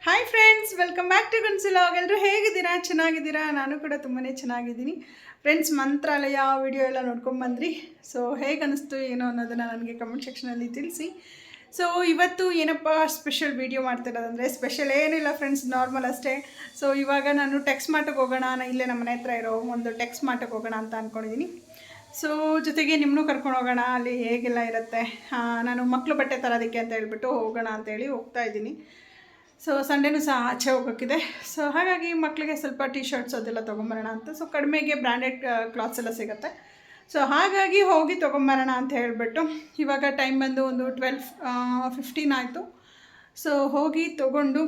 Hi friends, welcome back to ಗುನ್ಸಿಲಾಗ್. ಎಲ್ಲರೂ ಹೇಗಿದ್ದೀರಾ? ಚೆನ್ನಾಗಿದ್ದೀರಾ? ನಾನು ಕೂಡ ತುಂಬಾ ಚೆನ್ನಾಗಿದ್ದೀನಿ ಫ್ರೆಂಡ್ಸ್. ಮಂತ್ರಾಲಯ ವಿಡಿಯೋ ಎಲ್ಲ ನೋಡ್ಕೊಂಡ್ಬಂದ್ರಿ. ಸೊ ಹೇಗೆ ಅನ್ನಿಸ್ತು ಏನೋ ಅನ್ನೋದನ್ನು ನನಗೆ ಕಮೆಂಟ್ ಸೆಕ್ಷನಲ್ಲಿ ತಿಳಿಸಿ. ಸೊ ಇವತ್ತು ಏನಪ್ಪ ಸ್ಪೆಷಲ್ ವೀಡಿಯೋ ಮಾಡ್ತಿರೋದಂದರೆ, ಸ್ಪೆಷಲ್ ಏನಿಲ್ಲ ಫ್ರೆಂಡ್ಸ್, ನಾರ್ಮಲ್ ಅಷ್ಟೇ. ಸೊ ಇವಾಗ ನಾನು ಟೆಕ್ಸ್ ಮಾರ್ಟಿಗೆ ಹೋಗೋಣ, ಇಲ್ಲೇ ನಮ್ಮ ಮನೆ ಹತ್ರ ಇರೋ ಒಂದು ಟೆಕ್ಸ್ ಮಾರ್ಟಿಗೆ ಹೋಗೋಣ ಅಂತ ಅಂದ್ಕೊಂಡಿದ್ದೀನಿ. ಸೊ ಜೊತೆಗೆ ನಿಮ್ಮನ್ನೂ ಕರ್ಕೊಂಡು ಹೋಗೋಣ, ಅಲ್ಲಿ ಹೇಗೆಲ್ಲ ಇರುತ್ತೆ. ನಾನು ಮಕ್ಕಳು ಬಟ್ಟೆ ತರೋದಕ್ಕೆ ಅಂತ ಹೇಳ್ಬಿಟ್ಟು ಹೋಗೋಣ ಅಂತೇಳಿ ಹೋಗ್ತಾ ಇದ್ದೀನಿ. ಸೊ ಸಂಡೇನೂ ಸಹ ಆಚೆ ಹೋಗೋಕ್ಕಿದೆ. ಸೊ ಹಾಗಾಗಿ ಮಕ್ಕಳಿಗೆ ಸ್ವಲ್ಪ ಟೀ ಶರ್ಟ್ಸ್ ಅದೆಲ್ಲ ತೊಗೊಂಬರೋಣ ಅಂತ. ಸೊ ಕಡಿಮೆಗೆ ಬ್ರ್ಯಾಂಡೆಡ್ ಕ್ಲಾತ್ಸ್ ಎಲ್ಲ ಸಿಗುತ್ತೆ. ಸೊ ಹಾಗಾಗಿ ಹೋಗಿ ತೊಗೊಂಬರೋಣ ಅಂತ ಹೇಳಿಬಿಟ್ಟು ಇವಾಗ ಟೈಮ್ ಬಂದು ಒಂದು 12:15 ಆಯಿತು. ಸೊ ಹೋಗಿ ತೊಗೊಂಡು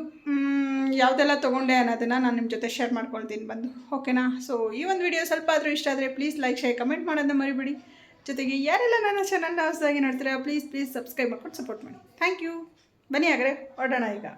ಯಾವುದೆಲ್ಲ ತೊಗೊಂಡೆ ಅನ್ನೋದನ್ನು ನಾನು ನಿಮ್ಮ ಜೊತೆ ಶೇರ್ ಮಾಡ್ಕೊಳ್ತೀನಿ ಬಂದು, ಓಕೆನಾ? ಸೊ ಈ ಒಂದು ವಿಡಿಯೋ ಸ್ವಲ್ಪ ಆದರೂ ಇಷ್ಟ ಆದರೆ ಪ್ಲೀಸ್ ಲೈಕ್, ಶೇರ್, ಕಮೆಂಟ್ ಮಾಡೋದನ್ನ ಮರಿಬೇಡಿ. ಜೊತೆಗೆ ಯಾರೆಲ್ಲ ನನ್ನ ಚಾನಲ್ನ ಹೊಸದಾಗಿ ನೋಡ್ತೀರಾ ಪ್ಲೀಸ್ ಸಬ್ಸ್ಕ್ರೈಬ್ ಮಾಡ್ಕೊಂಡು ಸಪೋರ್ಟ್ ಮಾಡಿ. Thank you. ಬನ್ನಿ ಹಾಗಾದ್ರೆ ಹೊರಡೋಣ ಈಗ.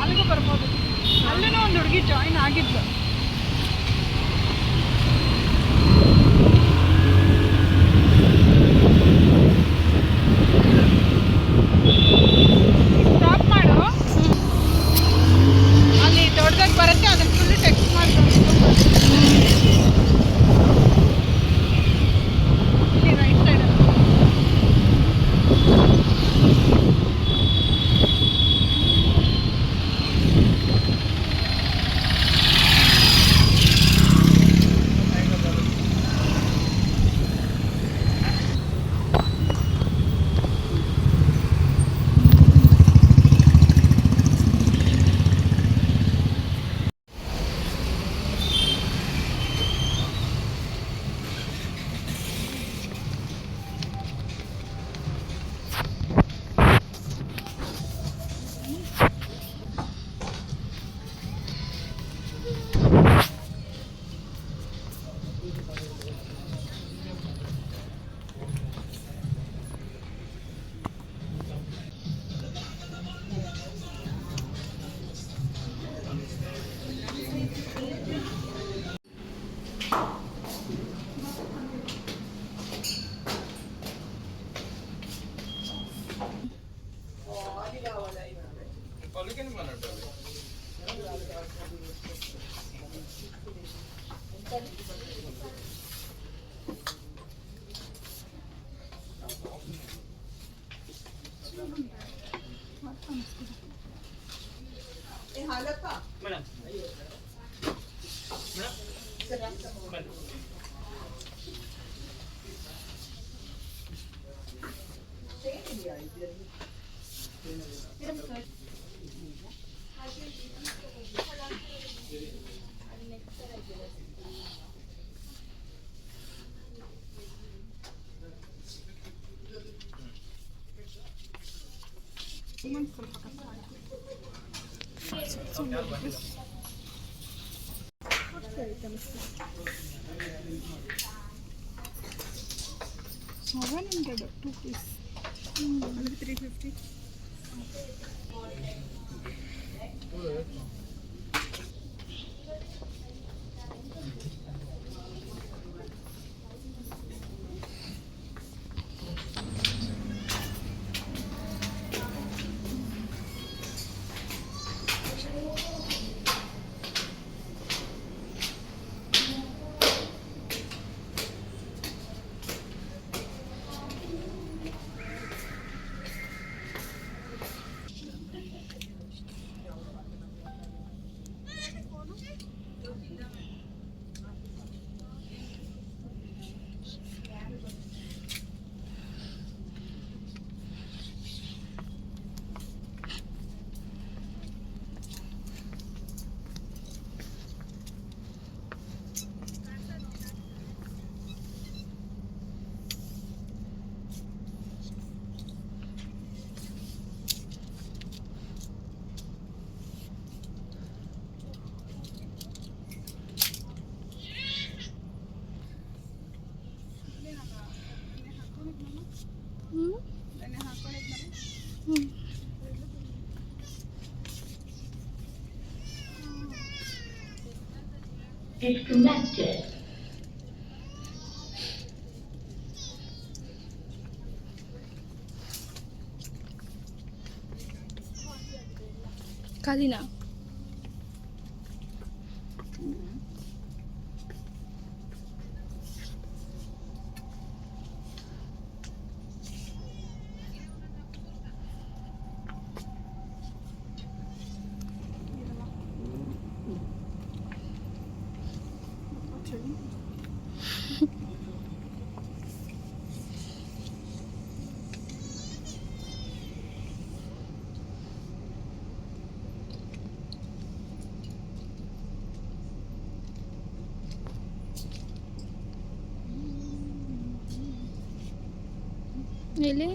ಅಲ್ಲಿಗೂ ಬರ್ಬೋದು. ಅಲ್ಲೂ ಒಂದು ಹುಡುಗಿ ಜಾಯಿನ್ ಆಗಿದ್ಲು. ಸ್ಟಾಪ್ ಮಾಡು, ಅಲ್ಲಿ ದೊಡ್ಡದಾಗಿ ಬರುತ್ತೆ, ಅದನ್ನು ಫುಲ್ ಟೆಕ್ಸ್ಟ್ ಮಾಡ್ಕೊಂಡು ಇಲ್ಲಿ ರೈಟ್ ಸೈಡ್. $700 2 piece. 350. disconnected. ಖಾಲಿನಾ ಎಲ್ಲಿ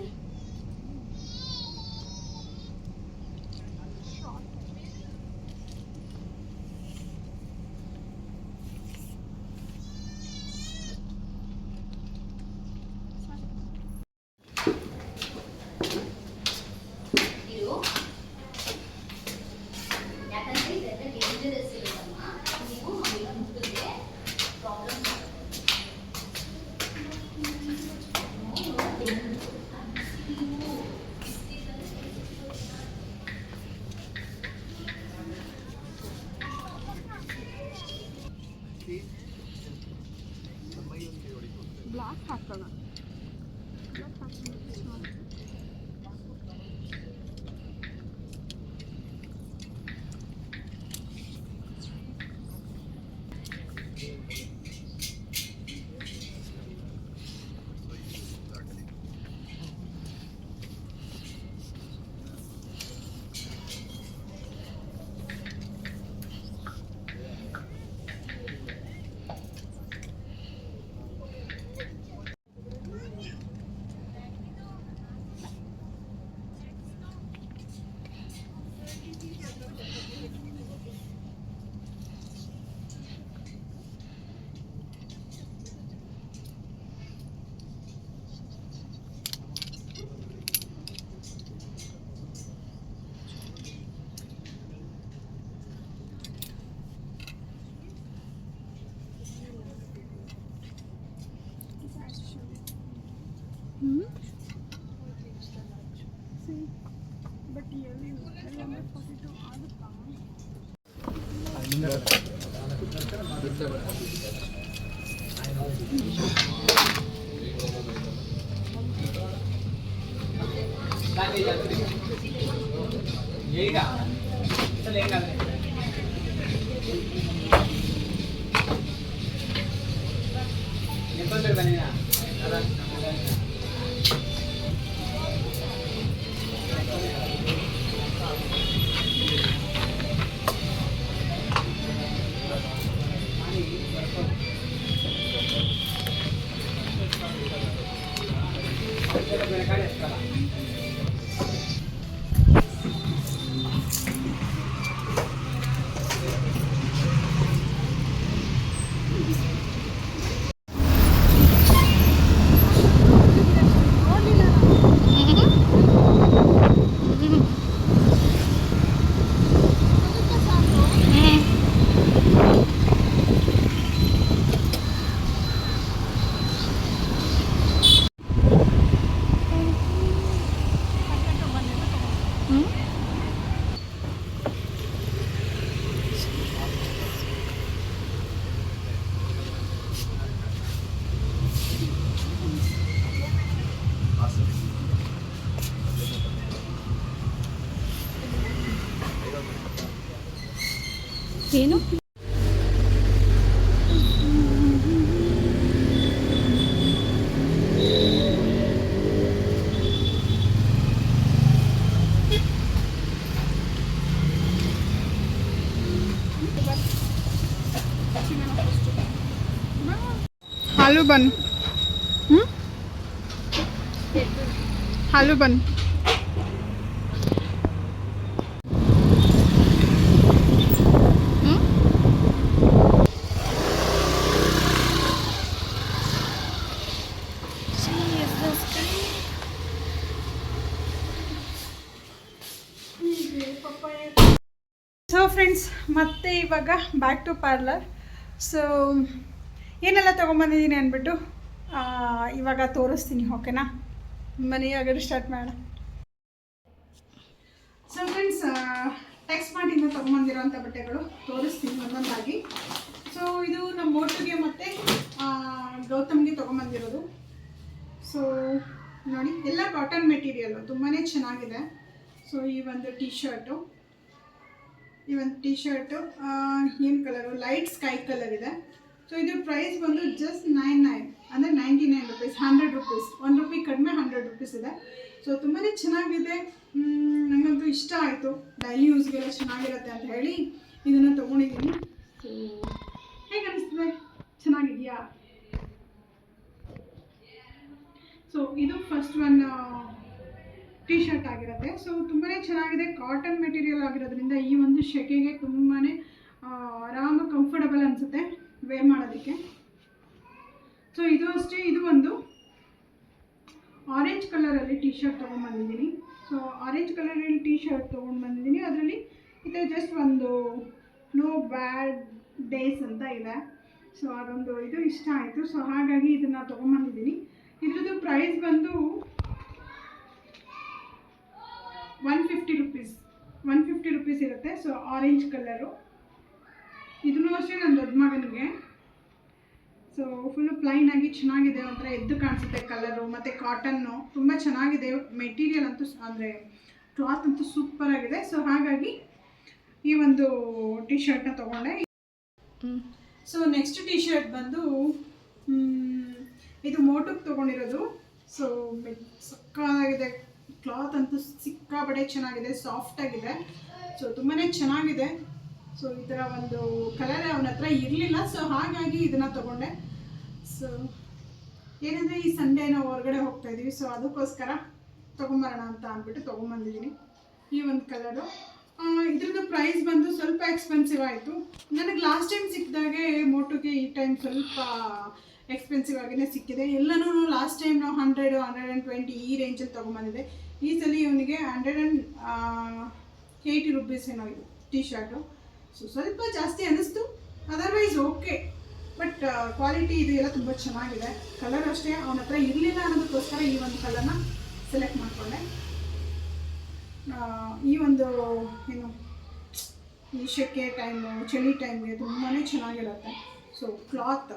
ಯಾಕಂದ್ರೆ ಇದೆಲ್ಲ ಡೇಂಜರಸ್ ಇರುತ್ತಮ್ಮ. ನೀವು ಅವೆಲ್ಲ ಮುಟ್ಟಿದ್ರೆ ಪ್ರಾಬ್ಲಮ್ ಬ್ಲಾಕ್ ಹಾಕೋಣ. ಏನು ಆಲೂ ಬನ್. ಆಲೂ ಬನ್. ಸೊ ಫ್ರೆಂಡ್ಸ್, ಮತ್ತೆ ಇವಾಗ ಬ್ಯಾಕ್ ಟು ಪಾರ್ಲರ್. ಸೊ ಏನೆಲ್ಲ ತೊಗೊಂಬಂದಿದ್ದೀನಿ ಅಂದ್ಬಿಟ್ಟು ಇವಾಗ ತೋರಿಸ್ತೀನಿ, ಓಕೆನಾ? ಬನ್ನಿ ಹಾಗಾದ್ರೆ ಸ್ಟಾರ್ಟ್ ಮಾಡೋಣ. ಸೊ ಫ್ರೆಂಡ್ಸ್, ಟೆಕ್ಸ್ಟ್ ಮಾಡಿಂದ ತೊಗೊಂಬಂದಿರೋಂಥ ಬಟ್ಟೆಗಳು ತೋರಿಸ್ತೀನಿ ಒಂದೊಂದಾಗಿ. ಸೊ ಇದು ನಮ್ಮ ಮೋಟುಗೆ ಮತ್ತು ಗೌತಮ್ಗೆ ತೊಗೊಂಬಂದಿರೋದು. ಸೊ ನೋಡಿ, ಎಲ್ಲ ಕಾಟನ್ ಮೆಟೀರಿಯಲ್ಲು, ತುಂಬಾ ಚೆನ್ನಾಗಿದೆ. ಸೊ ಈ ಒಂದು ಟೀ ಶರ್ಟು ಏನು ಕಲರು, ಲೈಟ್ ಸ್ಕೈ ಕಲರ್ ಇದೆ. ಸೊ ಇದು ಪ್ರೈಸ್ ಬಂದು ಜಸ್ಟ್ 99 ಅಂದರೆ 99 ರುಪೀಸ್, 100 ರುಪೀಸ್, 1 ರೂಪಿ ಕಡಿಮೆ 100 ರುಪೀಸ್ ಇದೆ. ಸೊ ತುಂಬಾ ಚೆನ್ನಾಗಿದೆ, ನನಗಂತೂ ಇಷ್ಟ ಆಯಿತು. ಡೈಲಿ ಯೂಸ್ಗೆಲ್ಲ ಚೆನ್ನಾಗಿರುತ್ತೆ ಅಂತ ಹೇಳಿ ಇದನ್ನು ತೊಗೊಂಡಿದ್ದೀನಿ. ಸೊ ಹೇಗೆ ಅನಿಸ್ತದೆ, ಚೆನ್ನಾಗಿದೆಯಾ? ಸೊ ಇದು ಫಸ್ಟ್ ಒನ್ ಟೀ ಶರ್ಟ್ ಆಗಿರುತ್ತೆ. ಸೊ ತುಂಬಾ ಚೆನ್ನಾಗಿದೆ, ಕಾಟನ್ ಮೆಟೀರಿಯಲ್ ಆಗಿರೋದ್ರಿಂದ ಈ ಒಂದು ಸೆಕೆಗೆ ತುಂಬಾ ಆರಾಮಾಗಿ ಕಂಫರ್ಟಬಲ್ ಅನಿಸುತ್ತೆ ವೇರ್ ಮಾಡೋದಕ್ಕೆ. ಸೊ ಇದು ಅಷ್ಟೇ, ಇದು ಒಂದು ಆರೆಂಜ್ ಕಲರಲ್ಲಿ ಟೀ ಶರ್ಟ್ ತೊಗೊಂಡ್ಬಂದಿದ್ದೀನಿ. ಸೊ ಆರೆಂಜ್ ಕಲರಲ್ಲಿ ಟೀ ಶರ್ಟ್ ತೊಗೊಂಡ್ಬಂದಿದ್ದೀನಿ. ಅದರಲ್ಲಿ ಇದು ಜಸ್ಟ್ ಒಂದು ನೋ ಬ್ಯಾಡ್ ಡೇಸ್ ಅಂತ ಇದೆ. ಸೊ ಅದೊಂದು ಇದು ಇಷ್ಟ ಆಯಿತು. ಸೊ ಹಾಗಾಗಿ ಇದನ್ನು ತೊಗೊಂಡ್ಬಂದಿದ್ದೀನಿ. ಇದ್ರದ್ದು ಪ್ರೈಸ್ ಬಂದು 150 ರುಪೀಸ್ ಇರುತ್ತೆ. ಸೊ ಆರೆಂಜ್ ಕಲರು, ಇದನ್ನು ಅಷ್ಟೇ ನನ್ನ ದೊಡ್ಡ ಮಗನಿಗೆ. ಸೊ ಫುಲ್ಲು ಪ್ಲೈನ್ ಆಗಿ ಚೆನ್ನಾಗಿದೆ, ಒಂಥರ ಎದ್ದು ಕಾಣಿಸುತ್ತೆ ಕಲರು, ಮತ್ತು ಕಾಟನ್ನು ತುಂಬ ಚೆನ್ನಾಗಿದೆ. ಮೆಟೀರಿಯಲ್ ಅಂತೂ ಅಂದರೆ ಕ್ಲಾತ್ ಅಂತೂ ಸೂಪರ್ ಆಗಿದೆ. ಸೊ ಹಾಗಾಗಿ ಈ ಒಂದು ಟೀ ಶರ್ಟ್ನ ತೊಗೊಂಡೆ. ಸೊ ನೆಕ್ಸ್ಟ್ ಟೀ ಶರ್ಟ್ ಬಂದು ಇದು ಮೋಟುಗೆ ತೊಗೊಂಡಿರೋದು. ಸೊ ಸಕ್ಕತ್ತಾಗಿದೆ, ಕ್ಲಾತ್ ಅಂತೂ ಸಿಕ್ಕಾಪಟ್ಟೆ ಚೆನ್ನಾಗಿದೆ, ಸಾಫ್ಟಾಗಿದೆ. ಸೊ ತುಂಬಾ ಚೆನ್ನಾಗಿದೆ. ಸೊ ಈ ಥರ ಒಂದು ಕಲರ್ ಅವನ ಹತ್ರ ಇರಲಿಲ್ಲ, ಸೊ ಹಾಗಾಗಿ ಇದನ್ನು ತೊಗೊಂಡೆ. ಸೊ ಏನಂದರೆ ಈ ಸಂಡೇ ನಾವು ಹೊರಗಡೆ ಹೋಗ್ತಾ ಇದ್ದೀವಿ, ಸೊ ಅದಕ್ಕೋಸ್ಕರ ತೊಗೊಂಬರೋಣ ಅಂತ ಅಂದ್ಬಿಟ್ಟು ತೊಗೊಂಬಂದಿದ್ದೀನಿ ಈ ಒಂದು ಕಲರು. ಇದ್ರದ್ದು ಪ್ರೈಸ್ ಬಂದು ಸ್ವಲ್ಪ ಎಕ್ಸ್ಪೆನ್ಸಿವ್ ಆಯಿತು. ನನಗೆ ಲಾಸ್ಟ್ ಟೈಮ್ ಸಿಕ್ಕಿದಾಗೆ ಮೋಟುಗೆ ಈ ಟೈಮ್ ಸ್ವಲ್ಪ ಎಕ್ಸ್ಪೆನ್ಸಿವ್ ಆಗಿಯೇ ಸಿಕ್ಕಿದೆ. ಎಲ್ಲನೂ ಲಾಸ್ಟ್ ಟೈಮ್ ನಾವು 100, 120 ಈ ರೇಂಜಲ್ಲಿ ತೊಗೊಂಬಂದಿದೆ. ಈ ಸಲ ಇವನಿಗೆ 180 ರುಪೀಸ್ ಏನೋ ಇದು ಟೀ ಶರ್ಟು. ಸೊ ಸ್ವಲ್ಪ ಜಾಸ್ತಿ ಅನ್ನಿಸ್ತು, ಅದರ್ವೈಸ್ ಓಕೆ. ಬಟ್ ಕ್ವಾಲಿಟಿ ಇದು ಎಲ್ಲ ತುಂಬ ಚೆನ್ನಾಗಿದೆ. ಕಲರ್ ಅಷ್ಟೇ ಅವನ ಹತ್ರ ಇರಲಿಲ್ಲ ಅನ್ನೋದಕ್ಕೋಸ್ಕರ ಈ ಒಂದು ಕಲರ್ನ ಸೆಲೆಕ್ಟ್ ಮಾಡಿಕೊಂಡೆ. ಈ ಒಂದು ಏನು ಈ ಸೆಕೆ ಟೈಮು, ಚಳಿ ಟೈಮ್ಗೆ ತುಂಬಾ ಚೆನ್ನಾಗಿರುತ್ತೆ. So cloth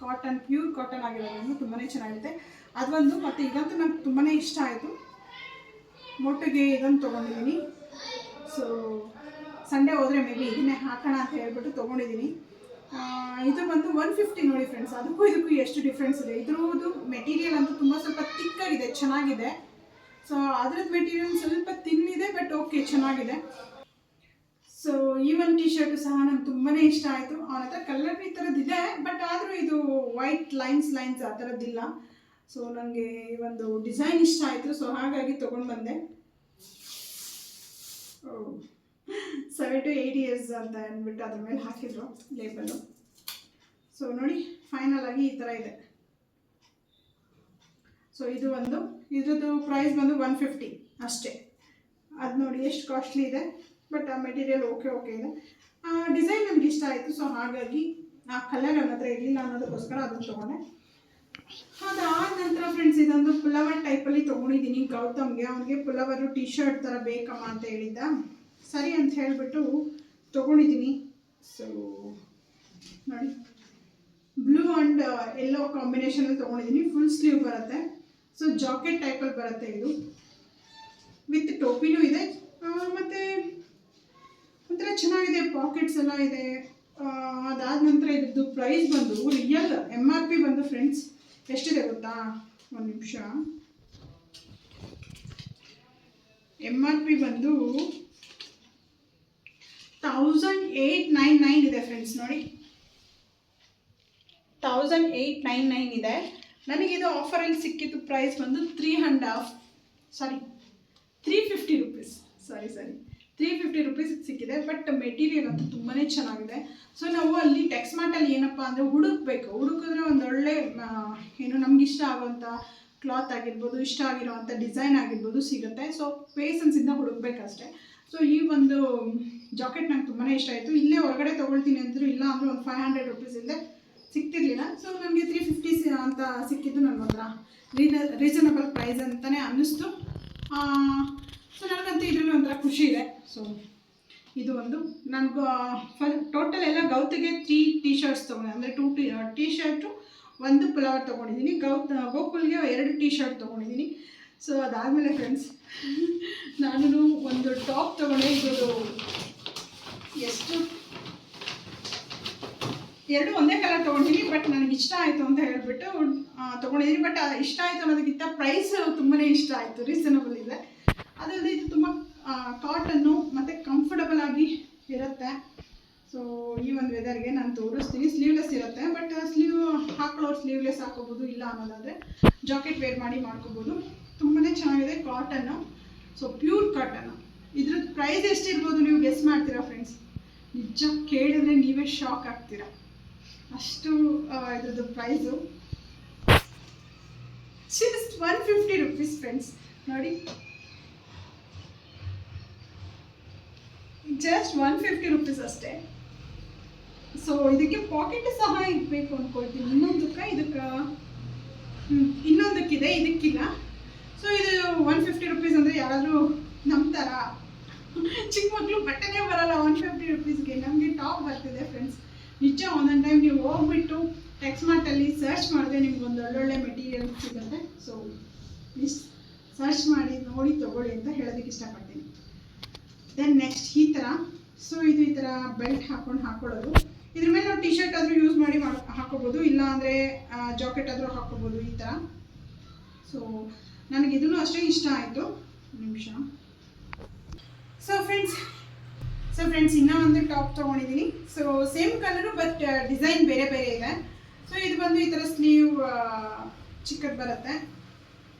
cotton, pure cotton ಆಗಿರೋದ್ರಿಂದ ತುಂಬಾ ಚೆನ್ನಾಗಿರುತ್ತೆ. ಅದೊಂದು, ಮತ್ತು ಇದಂತೂ ನಂಗೆ ತುಂಬಾ ಇಷ್ಟ ಆಯಿತು. ಮೋಟುಗೆ ಇದನ್ನು ತೊಗೊಂಡಿದ್ದೀನಿ. ಸೊ ಸಂಡೇ ಹೋದರೆ ಮೇ ಬಿ ಇದನ್ನೇ ಹಾಕೋಣ ಅಂತ ಹೇಳ್ಬಿಟ್ಟು ತೊಗೊಂಡಿದ್ದೀನಿ. ಇದು ಬಂದು 150 ನೋಡಿ ಫ್ರೆಂಡ್ಸ್, ಅದಕ್ಕೂ ಇದಕ್ಕೂ ಎಷ್ಟು ಡಿಫ್ರೆನ್ಸ್ ಇದೆ. ಇದ್ರದ್ದು ಮೆಟೀರಿಯಲ್ ಅಂತೂ ತುಂಬ ಸ್ವಲ್ಪ ತಿಕ್ಕಾಗಿದೆ, ಚೆನ್ನಾಗಿದೆ. ಸೊ ಅದ್ರದ್ದು ಮೆಟೀರಿಯಲ್ ಸ್ವಲ್ಪ ತಿನ್ನಿದೆ, ಬಟ್ ಓಕೆ ಚೆನ್ನಾಗಿದೆ. ಸೊ ಈ ಒಂದು ಟೀ ಶರ್ಟು ಸಹ ನಂಗೆ ತುಂಬಾ ಇಷ್ಟ ಆಯಿತು. ಅವನ ಹತ್ರ ಕಲರ್ ಈ ಥರದ್ದಿದೆ, ಬಟ್ ಆದರೂ ಇದು ವೈಟ್ ಲೈನ್ಸ್ ಆ ಥರದ್ದಿಲ್ಲ. ಸೊ ನನಗೆ ಈ ಒಂದು ಡಿಸೈನ್ ಇಷ್ಟ ಆಯಿತು. ಸೊ ಹಾಗಾಗಿ ತೊಗೊಂಡು ಬಂದೆ. 7 to 8 years ಅಂತ ಅಂದ್ಬಿಟ್ಟು ಅದ್ರ ಮೇಲೆ ಹಾಕಿದ್ರು ಲೇಬಲು. ಸೊ ನೋಡಿ, ಫೈನಲ್ ಆಗಿ ಈ ಥರ ಇದೆ. ಸೊ ಇದು ಒಂದು, ಇದ್ರದ್ದು ಪ್ರೈಸ್ ಬಂದು 150 ಅಷ್ಟೇ. ಅದು ನೋಡಿ ಎಷ್ಟು ಕಾಸ್ಟ್ಲಿ ಇದೆ, ಬಟ್ ಆ ಮೆಟೀರಿಯಲ್ ಓಕೆ ಇದೆ. ಡಿಸೈನ್ ನನಗೆ ಇಷ್ಟ ಆಯಿತು. ಸೊ ಹಾಗಾಗಿ ಆ ಕಲರ್ ನನ್ನ ಹತ್ರ ಇರಲಿಲ್ಲ ಅನ್ನೋದಕ್ಕೋಸ್ಕರ ಅದನ್ನು ತೊಗೊಂಡೆ. ಅದಾದ ನಂತರ ಫ್ರೆಂಡ್ಸ್, ಇದೊಂದು ಪುಲವರ್ ಟೈಪಲ್ಲಿ ತೊಗೊಂಡಿದ್ದೀನಿ ಗೌತಮ್ಗೆ. ಅವನಿಗೆ ಪುಲವರು ಟೀ ಶರ್ಟ್ ಥರ ಬೇಕಮ್ಮ ಅಂತ ಹೇಳಿದ್ದ. ಸರಿ ಅಂತ ಹೇಳಿಬಿಟ್ಟು ತೊಗೊಂಡಿದ್ದೀನಿ. ಸೊ ನೋಡಿ, ಬ್ಲೂ ಆ್ಯಂಡ್ ಯೆಲ್ಲೋ ಕಾಂಬಿನೇಷನಲ್ಲಿ ತೊಗೊಂಡಿದ್ದೀನಿ. ಫುಲ್ ಸ್ಲೀವ್ ಬರುತ್ತೆ. ಸೊ ಜಾಕೆಟ್ ಟೈಪಲ್ಲಿ ಬರುತ್ತೆ ಇದು, ವಿತ್ ಟೋಪಿನೂ ಇದೆ. ಮತ್ತು ಒಂಥರ ಚೆನ್ನಾಗಿದೆ, ಪಾಕೆಟ್ಸ್ ಎಲ್ಲ ಇದೆ. ಅದಾದ ನಂತರ ಇದ್ರದ್ದು ಪ್ರೈಸ್ ಬಂದು ರಿಯಲ್ MRP ಬಂದು ಫ್ರೆಂಡ್ಸ್ ಎಷ್ಟಿದೆ ಗೊತ್ತಾ? ಒಂದು ನಿಮಿಷ. MRP ಬಂದು 1899 ಇದೆ ಫ್ರೆಂಡ್ಸ್. ನೋಡಿ, 1899 ಇದೆ. ನನಗಿದು ಆಫರಲ್ಲಿ ಸಿಕ್ಕಿದ್ದು ಪ್ರೈಸ್ ಬಂದು 350 ರುಪೀಸ್. ಸಾರಿ 350 ರುಪೀಸ್ ಸಿಕ್ಕಿದೆ. ಬಟ್ ಮೆಟೀರಿಯಲ್ ಅಂತೂ ತುಂಬಾ ಚೆನ್ನಾಗಿದೆ. ಸೊ ನಾವು ಅಲ್ಲಿ ಟೆಕ್ಸ್ಮಾರ್ಟಲ್ಲಿ ಏನಪ್ಪ ಅಂದರೆ ಹುಡುಕಿದ್ರೆ ಒಂದೊಳ್ಳೆ ಏನು ನಮ್ಗೆ ಇಷ್ಟ ಆಗುವಂಥ ಕ್ಲಾತ್ ಆಗಿರ್ಬೋದು, ಇಷ್ಟ ಆಗಿರೋವಂಥ ಡಿಸೈನ್ ಆಗಿರ್ಬೋದು ಸಿಗುತ್ತೆ. ಸೊ ಪೇಸನ್ಸಿಂದ ಹುಡುಕ್ಬೇಕಷ್ಟೆ. ಸೊ ಈ ಒಂದು ಜಾಕೆಟ್ ನಂಗೆ ತುಂಬಾ ಇಷ್ಟ ಆಯಿತು. ಇಲ್ಲೇ ಹೊರಗಡೆ ತೊಗೊಳ್ತೀನಿ ಅಂದರು ಇಲ್ಲ ಅಂದರೆ ಒಂದು 500 ರುಪೀಸ್ ಇಲ್ಲದೆ ಸಿಗ್ತಿರ್ಲಿಲ್ಲ. ಸೊ ನನಗೆ 350 ಅಂತ ಸಿಕ್ಕಿದ್ದು ನನಗೊಂಥರ ರೀಸನಬಲ್ ಪ್ರೈಸ್ ಅಂತಲೇ ಅನ್ನಿಸ್ತು. ಸೊ ನನಗಂತೂ ಇದರಲ್ಲಿ ಒಂಥರ ಖುಷಿ ಇದೆ. ಸೊ ಇದು ಒಂದು ನನಗೂ ಟೋಟಲ್ ಎಲ್ಲ ಗೌತಿಗೆ 3 ಟೀ ಶರ್ಟ್ಸ್ ತೊಗೊಂಡೆ, ಅಂದರೆ 2 ಟೀ ಶರ್ಟು, 1 ಪುಲವರ್ ತೊಗೊಂಡಿದ್ದೀನಿ. ಗೋಕುಲ್ಗೆ 2 ಟೀ ಶರ್ಟ್ ತೊಗೊಂಡಿದ್ದೀನಿ. ಸೊ ಅದಾದಮೇಲೆ ಫ್ರೆಂಡ್ಸ್ ನಾನು ಒಂದು ಟಾಪ್ ತೊಗೊಂಡೆ. ಇದು ಎಷ್ಟು 2 ಒಂದೇ ಕಲರ್ ತೊಗೊಂಡಿದ್ದೀನಿ. ಬಟ್ ನನಗೆ ಇಷ್ಟ ಆಯಿತು ಅಂತ ಹೇಳಿಬಿಟ್ಟು ತೊಗೊಂಡಿದ್ದೀನಿ. ಬಟ್ ಇಷ್ಟ ಆಯಿತು ಅನ್ನೋದಕ್ಕಿಂತ ಪ್ರೈಸ್ ತುಂಬಾ ಇಷ್ಟ ಆಯಿತು, ರೀಸನಬಲ್ ಇದೆ. ಅದಲ್ಲದೆ ಇದು ತುಂಬ ಕಾಟನ್ನು ಮತ್ತು ಕಂಫರ್ಟಬಲ್ ಆಗಿ ಇರುತ್ತೆ. ಸೊ ಈ ಒಂದು ವೆದರ್ಗೆ ನಾನು ತೋರಿಸ್ತೀನಿ. ಸ್ಲೀವ್ಲೆಸ್ ಇರುತ್ತೆ, ಬಟ್ ಸ್ಲೀವ್ ಹಾಕೊಳ್ಳೋರು ಸ್ಲೀವ್ಲೆಸ್ ಹಾಕೋಬೋದು, ಇಲ್ಲ ಅನ್ನೋದಾದರೆ ಜಾಕೆಟ್ ವೇರ್ ಮಾಡಿ ಮಾಡ್ಕೋಬೋದು. ತುಂಬಾ ಚೆನ್ನಾಗಿದೆ ಕಾಟನ್ನು. So pure cotton. ಇದ್ರದ್ದು ಪ್ರೈಸ್ ಎಷ್ಟಿರ್ಬೋದು ನೀವು ಗೆಸ್ ಮಾಡ್ತೀರಾ ಫ್ರೆಂಡ್ಸ್? ನಿಜ ಕೇಳಿದ್ರೆ ನೀವೇ ಶಾಕ್ ಆಗ್ತೀರಾ, ಅಷ್ಟು ಇದ್ರದ್ದು ಪ್ರೈಸು. Just 150 rupees friends. ನೋಡಿ, ಜಸ್ಟ್ 150 ರುಪೀಸ್ ಅಷ್ಟೇ. ಸೊ ಇದಕ್ಕೆ ಪಾಕೆಟ್ ಸಹ ಇರಬೇಕು ಅಂದ್ಕೊಳ್ತೀನಿ. ಇನ್ನೊಂದಕ್ಕಿದೆ, ಇದಕ್ಕಿಲ್ಲ. ಸೊ ಇದು 150 ರುಪೀಸ್ ಅಂದರೆ ಯಾರಾದರೂ ನಂಬ್ತಾರಾ? ಚಿಕ್ಕ ಮಕ್ಕಳು ಬಟ್ಟೆನೇ ಬರಲ್ಲ 150 ರುಪೀಸ್ಗೆ. ನಮಗೆ ಟಾಪ್ ಬರ್ತಿದೆ ಫ್ರೆಂಡ್ಸ್. ನಿಜ ಒಂದೊಂದು ಟೈಮ್ ನೀವು ಹೋಗ್ಬಿಟ್ಟು ಟೆಕ್ಸ್ಮಾರ್ಟಲ್ಲಿ ಸರ್ಚ್ ಮಾಡಿದ್ರೆ ನಿಮ್ಗೆ ಒಂದು ಒಳ್ಳೊಳ್ಳೆ ಮೆಟೀರಿಯಲ್ ಸಿಗುತ್ತೆ. ಸೊ ಪ್ಲೀಸ್ ಸರ್ಚ್ ಮಾಡಿ ನೋಡಿ ತೊಗೊಳ್ಳಿ ಅಂತ ಹೇಳೋದಕ್ಕೆ ಇಷ್ಟಪಡ್ತೀನಿ. ದೆನ್ ನೆಕ್ಸ್ಟ್ ಈ ಥರ. ಸೊ ಇದು ಈ ಥರ ಬೆಲ್ಟ್ ಹಾಕೊಳ್ಳೋದು. ಇದ್ರ ಮೇಲೆ ನಾವು ಟಿ ಶರ್ಟ್ ಆದರೂ ಯೂಸ್ ಮಾಡಿ ಹಾಕೋಬೋದು, ಇಲ್ಲ ಅಂದರೆ ಜಾಕೆಟ್ ಆದರೂ ಹಾಕೋಬೋದು ಈ ಥರ. ಸೊ ನನಗೆ ಇದೂ ಅಷ್ಟೇ ಇಷ್ಟ ಆಯಿತು. ನಿಮಿಷ. ಸೊ ಫ್ರೆಂಡ್ಸ್ ಇನ್ನೂ ಒಂದು ಟಾಪ್ ತೊಗೊಂಡಿದ್ದೀನಿ. So same colour but design ಬೇರೆ ಬೇರೆ ಇದೆ. ಸೊ ಇದು ಬಂದು ಈ ಥರ ಸ್ಲೀವ್ ಚಿಕ್ಕದು ಬರುತ್ತೆ,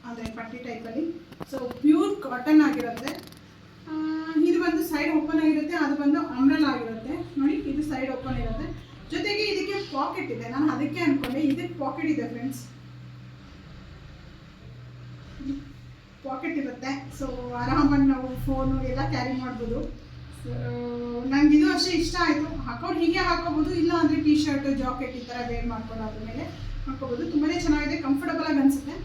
ಅಂದರೆ ಪಟ್ಟಿ ಟೈಪಲ್ಲಿ. ಸೊ ಪ್ಯೂರ್ ಕಾಟನ್ ಆಗಿರುತ್ತೆ. ಇದು ಬಂದು ಸೈಡ್ ಓಪನ್ ಆಗಿರುತ್ತೆ, ಅದು ಬಂದು ಅಂಬ್ರೆಲಾ ಆಗಿರುತ್ತೆ. ನೋಡಿ, ಇದು ಸೈಡ್ ಓಪನ್ ಇರುತ್ತೆ, ಜೊತೆಗೆ ಇದಕ್ಕೆ ಪಾಕೆಟ್ ಇದೆ. ನಾನು ಅದಕ್ಕೆ ಅಂದ್ಕೊಂಡೆ ಇದಕ್ಕೆ ಪಾಕೆಟ್ ಇದೆ ಫ್ರೆಂಡ್ಸ್, ಪಾಕೆಟ್ ಇರುತ್ತೆ. ಸೊ ಆರಾಮಾಗಿ ನಾವು ಫೋನು ಎಲ್ಲ ಕ್ಯಾರಿ ಮಾಡ್ಬೋದು. ಸೊ ನನಗೆ ಇದು ಅಷ್ಟೇ ಇಷ್ಟ ಆಯಿತು. ಹಾಕೊಂಡು ಹೀಗೆ ಹಾಕೋಬೋದು, ಇಲ್ಲ ಅಂದರೆ ಟಿ ಶರ್ಟು ಜಾಕೆಟ್ ಈ ಥರ ವೇರ್ ಮಾಡ್ಕೊಂಡು ಅದ್ರ ಮೇಲೆ ಹಾಕೋಬೋದು. ತುಂಬಾ ಚೆನ್ನಾಗಿದೆ, ಕಂಫರ್ಟಬಲ್ ಆಗಿ ಅನಿಸುತ್ತೆ.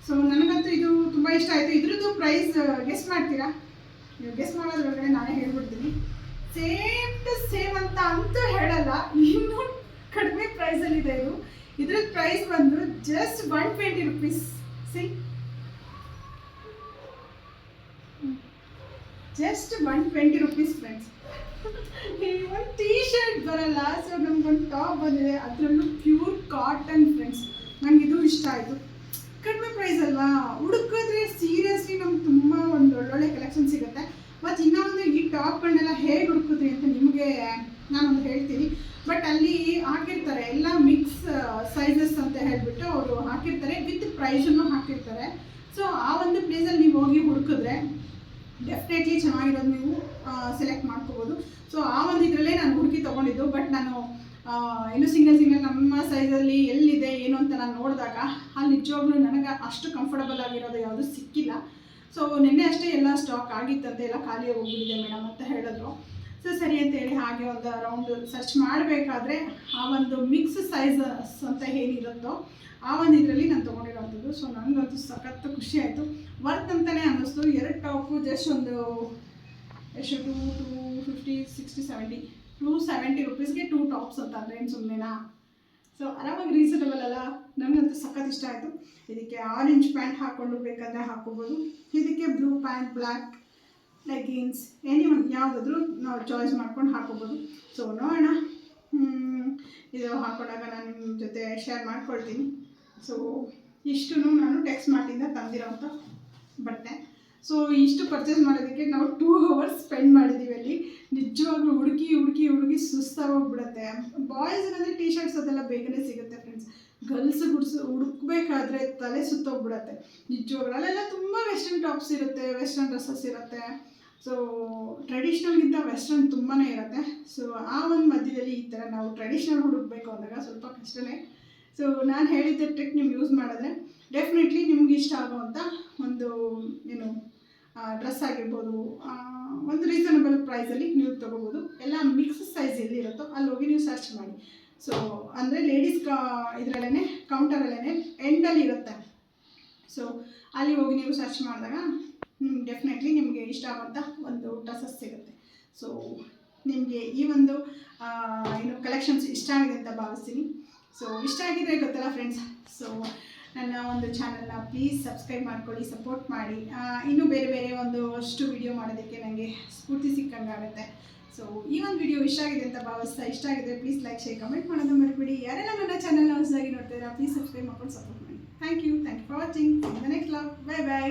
ಸೊ ನನಗಂತೂ ಇದು ತುಂಬ ಇಷ್ಟ ಆಯಿತು. ಇದ್ರದ್ದು ಪ್ರೈಸ್ ಗೆಸ್ ಮಾಡ್ತೀರಾ? ನೀವು ಗೆಸ್ ಮಾಡೋದ್ರೊಳಗಡೆ ನಾನೇ ಹೇಳ್ಬಿಡ್ತೀನಿ. ಸೇಮ್ ಟು ಸೇಮ್ ಅಂತ ಅಂತೂ ಹೇಳಲ್ಲ, ಇನ್ನೂ ಕಡಿಮೆ ಪ್ರೈಸಲ್ಲಿದೆ ಇದು. ಇದ್ರದ್ದು ಪ್ರೈಸ್ ಬಂದು just 120 rupees. Just 120 rupees friends. ಒಂದು ಟೀ ಶರ್ಟ್ ಬರಲ್ಲ. ಸೊ ನಮ್ಗೊಂದು ಟಾಪ್ ಬಂದಿದೆ, ಅದರಲ್ಲೂ ಪ್ಯೂರ್ ಕಾಟನ್ ಫ್ರೆಂಡ್ಸ್. ನನಗಿದು ಇಷ್ಟ ಆಯಿತು. ಕಡಿಮೆ ಪ್ರೈಸ್ ಅಲ್ವಾ, ಹುಡುಕಿದ್ರೆ ಸೀರಿಯಸ್ಲಿ ನಮ್ಗೆ ತುಂಬ ಒಂದು ಒಳ್ಳೊಳ್ಳೆ ಕಲೆಕ್ಷನ್ ಸಿಗುತ್ತೆ. ಮತ್ತು ಇನ್ನೊಂದು ಈ ಟಾಪ್ಗಳನ್ನೆಲ್ಲ ಹೇಗೆ ಹುಡುಕಿದ್ರಿ ಅಂತ ನಿಮಗೆ ನಾನೊಂದು ಹೇಳ್ತೀನಿ. ಬಟ್ ಅಲ್ಲಿ ಹಾಕಿರ್ತಾರೆ ಎಲ್ಲ ಮಿಕ್ಸ್ ಸೈಜಸ್ ಅಂತ ಹೇಳಿಬಿಟ್ಟು ಅವರು ಹಾಕಿರ್ತಾರೆ, ವಿತ್ ಪ್ರೈಸನ್ನು ಹಾಕಿರ್ತಾರೆ. ಸೊ ಆ ಒಂದು ಪ್ಲೇಸಲ್ಲಿ ನೀವು ಹೋಗಿ ಹುಡುಕಿದ್ರೆ ಡೆಫಿನೆಟ್ಲಿ ಚೆನ್ನಾಗಿರೋದು ನೀವು ಸೆಲೆಕ್ಟ್ ಮಾಡ್ಕೋಬೋದು. ಸೊ ಆ ಒಂದು ಇದರಲ್ಲೇ ನಾನು ಹುಡುಕಿ ತೊಗೊಂಡಿದ್ದು. ಬಟ್ ನಾನು ಇನ್ನೂ ಸಿಂಗಲ್ ನಮ್ಮ ಸೈಜಲ್ಲಿ ಎಲ್ಲಿದೆ ಏನು ಅಂತ ನಾನು ನೋಡಿದಾಗ ಅಲ್ಲಿ ನಿಜವಾಗ್ಲೂ ನನಗೆ ಅಷ್ಟು ಕಂಫರ್ಟಬಲ್ ಆಗಿರೋದು ಯಾವುದೂ ಸಿಕ್ಕಿಲ್ಲ. ಸೊ ನಿನ್ನೆ ಅಷ್ಟೇ ಎಲ್ಲ ಸ್ಟಾಕ್ ಆಗಿತ್ತಂತೆ, ಎಲ್ಲ ಖಾಲಿ ಹೋಗ್ಬಿಟ್ಟಿದೆ ಮೇಡಮ್ ಅಂತ ಹೇಳಿದ್ರು. ಸೊ ಸರಿ ಅಂತೇಳಿ ಹಾಗೆ ಒಂದು ರೌಂಡ್ ಸರ್ಚ್ ಮಾಡಬೇಕಾದ್ರೆ ಆ ಒಂದು ಮಿಕ್ಸ್ ಸೈಜಸ್ ಅಂತ ಏನಿರುತ್ತೋ ಆ ಒಂದು ಇದರಲ್ಲಿ ನಾನು ತೊಗೊಂಡಿರೋವಂಥದ್ದು. ಸೊ ನನಗಂತೂ ಸಖತ್ತು ಖುಷಿ ಆಯಿತು, ವರ್ತ್ ಅಂತಲೇ ಅನ್ನಿಸ್ತು. 2 ಟಾಪು ಜಸ್ಟ್ ಒಂದು ಎಷ್ಟು 250 60 270 ರುಪೀಸ್ಗೆ 2 ಟಾಪ್ಸ್ ಅಂತ ಅಂದರೆ ಏನು ಸುಮ್ಮನೆನಾ? ಸೊ ಆರಾಮಾಗಿ ರೀಸನಬಲ್ ಅಲ್ಲ. ನನಗಂತೂ ಸಖತ್ ಇಷ್ಟ ಆಯಿತು. ಇದಕ್ಕೆ ಆರೆಂಜ್ ಪ್ಯಾಂಟ್ ಹಾಕ್ಕೊಂಡು ಬೇಕಾದರೆ ಹಾಕೋಬೋದು. ಇದಕ್ಕೆ ಬ್ಲೂ ಪ್ಯಾಂಟ್, ಬ್ಲ್ಯಾಕ್ ಲೆಗಿನ್ಸ್, ಒಂದು ಯಾವುದಾದ್ರೂ ನಾವು ಚಾಯ್ಸ್ ಮಾಡ್ಕೊಂಡು ಹಾಕೋಬೋದು. ಸೊ ನೋಡೋಣ, ಇದು ಹಾಕೊಂಡಾಗ ನಾನು ನಿಮ್ಮ ಜೊತೆ ಶೇರ್ ಮಾಡ್ಕೊಳ್ತೀನಿ. ಸೊ ಇಷ್ಟು ನಾನು ಟೆಕ್ಸ್ಮಾರ್ಟಿಂದ ತಂದಿರೋಂಥ ಬಟ್ಟೆ. ಸೊ ಇಷ್ಟು ಪರ್ಚೇಸ್ ಮಾಡೋದಕ್ಕೆ ನಾವು 2 ಅವರ್ಸ್ ಸ್ಪೆಂಡ್ ಮಾಡಿದ್ದೀವಿ ಅಲ್ಲಿ. ನಿಜವಾಗ್ಲೂ ಹುಡುಕಿ ಸುಸ್ತಾಗೋಗ್ಬಿಡುತ್ತೆ. ಬಾಯ್ಸ್ಗಂದರೆ ಟೀ ಶರ್ಟ್ಸ್ ಅದೆಲ್ಲ ಬೇಗನೆ ಸಿಗುತ್ತೆ ಫ್ರೆಂಡ್ಸ್. ಗರ್ಲ್ಸ್ ಹುಡುಕ್ಬೇಕಾದ್ರೆ ತಲೆ ಸುತ್ತೋಗ್ಬಿಡುತ್ತೆ ನಿಜವಾಗ್ಲೂ. ಅಲ್ಲೆಲ್ಲ ತುಂಬ ವೆಸ್ಟರ್ನ್ ಟಾಪ್ಸ್ ಇರುತ್ತೆ, ವೆಸ್ಟರ್ನ್ ಡ್ರೆಸ್ಸಸ್ ಇರುತ್ತೆ. ಸೊ ಟ್ರೆಡಿಷ್ನಲ್ಗಿಂತ ವೆಸ್ಟರ್ನ್ ತುಂಬಾ ಇರುತ್ತೆ. ಸೊ ಆ ಒಂದು ಮಧ್ಯದಲ್ಲಿ ಈ ಥರ ನಾವು ಟ್ರೆಡಿಷ್ನಲ್ ಹುಡುಕಬೇಕು ಅಂದಾಗ ಸ್ವಲ್ಪ ಕಷ್ಟನೇ. ಸೊ ನಾನು ಹೇಳಿದ್ದ ಟ್ರಿಕ್ ನೀವು ಯೂಸ್ ಮಾಡಿದ್ರೆ ಡೆಫಿನೆಟ್ಲಿ ನಿಮ್ಗೆ ಇಷ್ಟ ಆಗುವಂಥ ಒಂದು ಏನು ಡ್ರೆಸ್ ಆಗಿರ್ಬೋದು, ಒಂದು ರೀಸನಬಲ್ ಪ್ರೈಸಲ್ಲಿ ನೀವು ತೊಗೋಬೋದು. ಎಲ್ಲ ಮಿಕ್ಸ್ ಸೈಜ್ ಎಲ್ಲಿರುತ್ತೋ ಅಲ್ಲಿ ಹೋಗಿ ನೀವು ಸರ್ಚ್ ಮಾಡಿ. ಸೊ ಅಂದರೆ ಲೇಡೀಸ್ ಇದರಲ್ಲೇ ಕೌಂಟರಲ್ಲೇ ಎಂಡಲ್ಲಿ ಇರುತ್ತೆ. ಸೊ ಅಲ್ಲಿ ಹೋಗಿ ನೀವು ಸರ್ಚ್ ಮಾಡಿದಾಗ ಡೆಫಿನೆಟ್ಲಿ ನಿಮಗೆ ಇಷ್ಟ ಆಗುವಂಥ ಒಂದು ಡ್ರೆಸ್ಸಸ್ ಸಿಗುತ್ತೆ. ಸೊ ನಿಮಗೆ ಈ ಒಂದು ಏನು ಕಲೆಕ್ಷನ್ಸ್ ಇಷ್ಟ ಆಗಿದೆ ಅಂತ ಭಾವಿಸ್ತೀನಿ. ಸೊ ಇಷ್ಟ ಆಗಿದ್ರೆ ಗೊತ್ತಲ್ಲ ಫ್ರೆಂಡ್ಸ್, ಸೊ ನನ್ನ ಒಂದು ಚಾನಲ್ನ ಪ್ಲೀಸ್ ಸಬ್ಸ್ಕ್ರೈಬ್ ಮಾಡ್ಕೊಳ್ಳಿ, ಸಪೋರ್ಟ್ ಮಾಡಿ. ಇನ್ನೂ ಬೇರೆ ಬೇರೆ ಅಷ್ಟು ವಿಡಿಯೋ ಮಾಡೋದಕ್ಕೆ ನನಗೆ ಸ್ಫೂರ್ತಿ ಸಿಕ್ಕಂಗಾಗುತ್ತೆ. ಸೊ ಈ ಒಂದು ವಿಡಿಯೋ ಇಷ್ಟ ಆಗಿದೆ ಅಂತ ಭಾವಿಸ್ತಾ, ಇಷ್ಟ ಆಗಿದ್ರೆ ಪ್ಲೀಸ್ ಲೈಕ್, ಶೇರ್, ಕಮೆಂಟ್ ಮಾಡೋದು ಮರಿಬೇಡಿ. ಯಾರೆಲ್ಲ ನನ್ನ ಚಾನಲ್ನ ಹೊಸದಾಗಿ ನೋಡ್ತಿದ್ದೀರಾ ಪ್ಲೀಸ್ ಸಬ್ಸ್ಕ್ರೈಬ್ ಮಾಡ್ಕೊಂಡು ಸಪೋರ್ಟ್ ಮಾಡಿ. Thank you for watching. Next vlog. By.